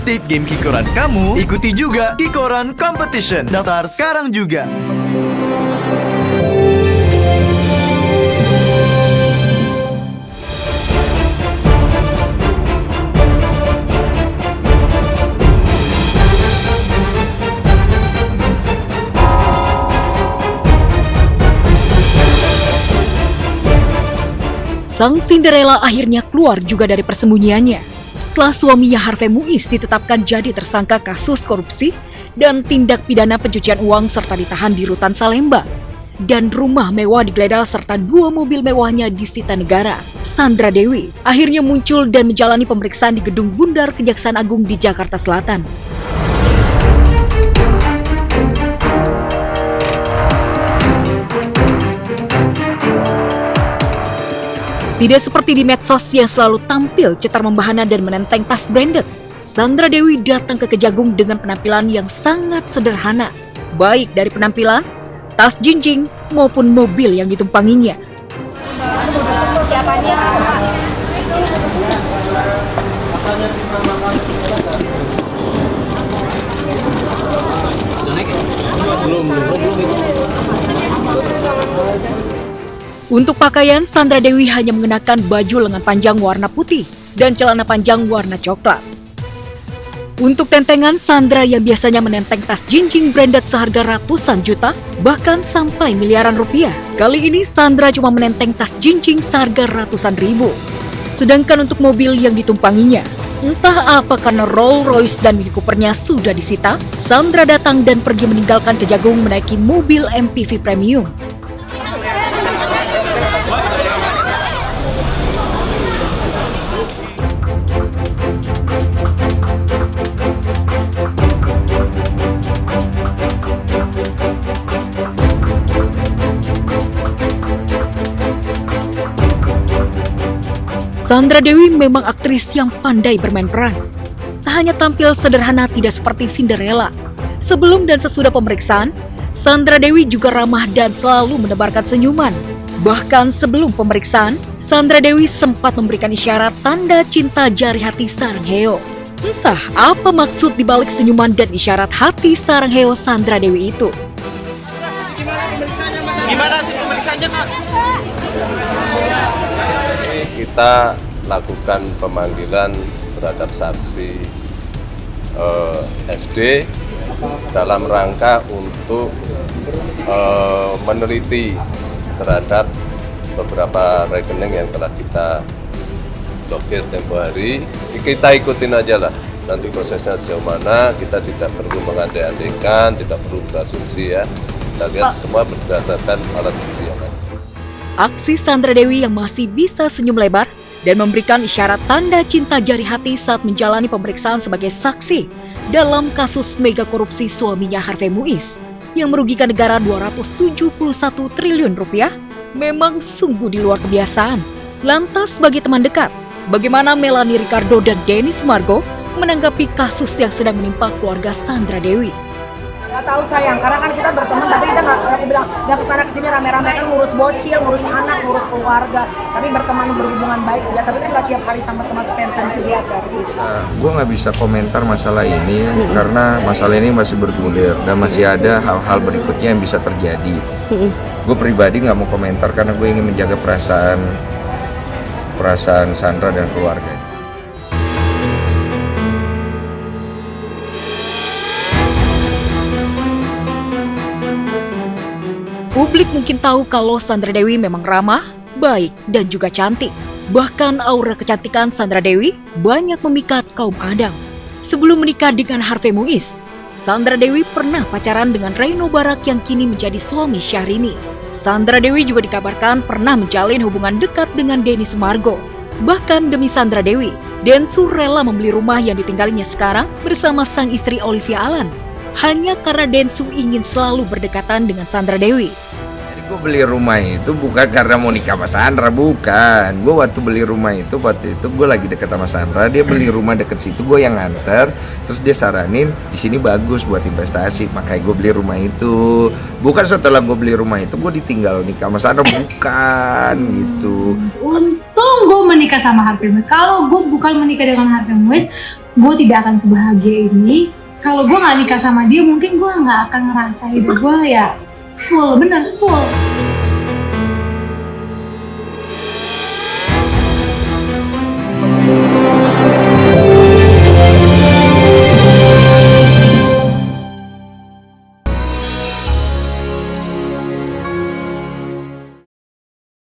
update game Kikoran kamu, ikuti juga Kikoran Competition. Daftar sekarang juga. Sang Cinderella akhirnya keluar juga dari persembunyiannya setelah suaminya Harvey Muiz ditetapkan jadi tersangka kasus korupsi dan tindak pidana pencucian uang serta ditahan di rutan Salemba. Dan rumah mewah digeledah serta 2 mobil mewahnya disita negara. Sandra Dewi akhirnya muncul dan menjalani pemeriksaan di Gedung Bundar Kejaksaan Agung di Jakarta Selatan. Tidak seperti di medsos yang selalu tampil cetar membahana dan menenteng tas branded, Sandra Dewi datang ke Kejagung dengan penampilan yang sangat sederhana, baik dari penampilan, tas jinjing, maupun mobil yang ditumpanginya. Untuk pakaian, Sandra Dewi hanya mengenakan baju lengan panjang warna putih dan celana panjang warna coklat. Untuk tentengan, Sandra yang biasanya menenteng tas jinjing branded seharga ratusan juta, bahkan sampai miliaran rupiah. Kali ini Sandra cuma menenteng tas jinjing seharga ratusan ribu. Sedangkan untuk mobil yang ditumpanginya, entah apa karena Rolls Royce dan Mini Coopernya sudah disita, Sandra datang dan pergi meninggalkan Kejagung menaiki mobil MPV premium. Sandra Dewi memang aktris yang pandai bermain peran. Tak hanya tampil sederhana tidak seperti Cinderella. Sebelum dan sesudah pemeriksaan, Sandra Dewi juga ramah dan selalu menebarkan senyuman. Bahkan sebelum pemeriksaan, Sandra Dewi sempat memberikan isyarat tanda cinta jari hati sarang heo. Entah apa maksud dibalik senyuman dan isyarat hati sarang heo Sandra Dewi itu. Gimana sih pemeriksaannya, Kak? Kita lakukan pemanggilan terhadap saksi SD dalam rangka untuk meneliti terhadap beberapa rekening yang telah kita blokir tempo hari. Kita ikutin aja lah, nanti prosesnya sejauh mana, kita tidak perlu mengandai-andaikan, tidak perlu berasumsi ya. Kita lihat semua berdasarkan alat bukti yang ada. Aksi Sandra Dewi yang masih bisa senyum lebar dan memberikan isyarat tanda cinta jari hati saat menjalani pemeriksaan sebagai saksi dalam kasus mega korupsi suaminya Harvey Muiz yang merugikan negara 271 triliun rupiah memang sungguh di luar kebiasaan. Lantas bagi teman dekat, bagaimana Melanie Ricardo dan Denny Sumargo menanggapi kasus yang sedang menimpa keluarga Sandra Dewi? Gak tahu sayang, karena kan kita berteman, tapi kita aku bilang gak kesana kesini rame-rame kan ngurus bocil, ngurus anak, ngurus keluarga, tapi berteman berhubungan baik ya, tapi kan gak tiap hari sama-sama spend time together gitu. Gue nggak bisa komentar masalah ini karena masalah ini masih bergulir dan masih ada hal-hal berikutnya yang bisa terjadi. Gue pribadi nggak mau komentar karena gue ingin menjaga perasaan Sandra dan keluarga. Publik mungkin tahu kalau Sandra Dewi memang ramah, baik, dan juga cantik. Bahkan aura kecantikan Sandra Dewi banyak memikat kaum Adam. Sebelum menikah dengan Harvey Muiz, Sandra Dewi pernah pacaran dengan Reno Barak yang kini menjadi suami Syahrini. Sandra Dewi juga dikabarkan pernah menjalin hubungan dekat dengan Denny Sumargo. Bahkan demi Sandra Dewi, Densu rela membeli rumah yang ditinggalinya sekarang bersama sang istri Olivia Alan. Hanya karena Densu ingin selalu berdekatan dengan Sandra Dewi. Gue beli rumah itu bukan karena mau nikah sama Sandra, bukan. Gue waktu beli rumah itu, waktu itu gue lagi deket sama Sandra, dia beli rumah deket situ, gue yang nganter. Terus dia saranin di sini bagus buat investasi, makanya gue beli rumah itu. Bukan setelah gue beli rumah itu gue ditinggal nikah sama Sandra, bukan gitu. Untung gue menikah sama Harvey Muiz. Kalau gue bukan menikah dengan Harvey Muiz, gue tidak akan sebahagia ini. Kalau gue nggak nikah sama dia, mungkin gue nggak akan ngerasa hidup gue ya full, bener full.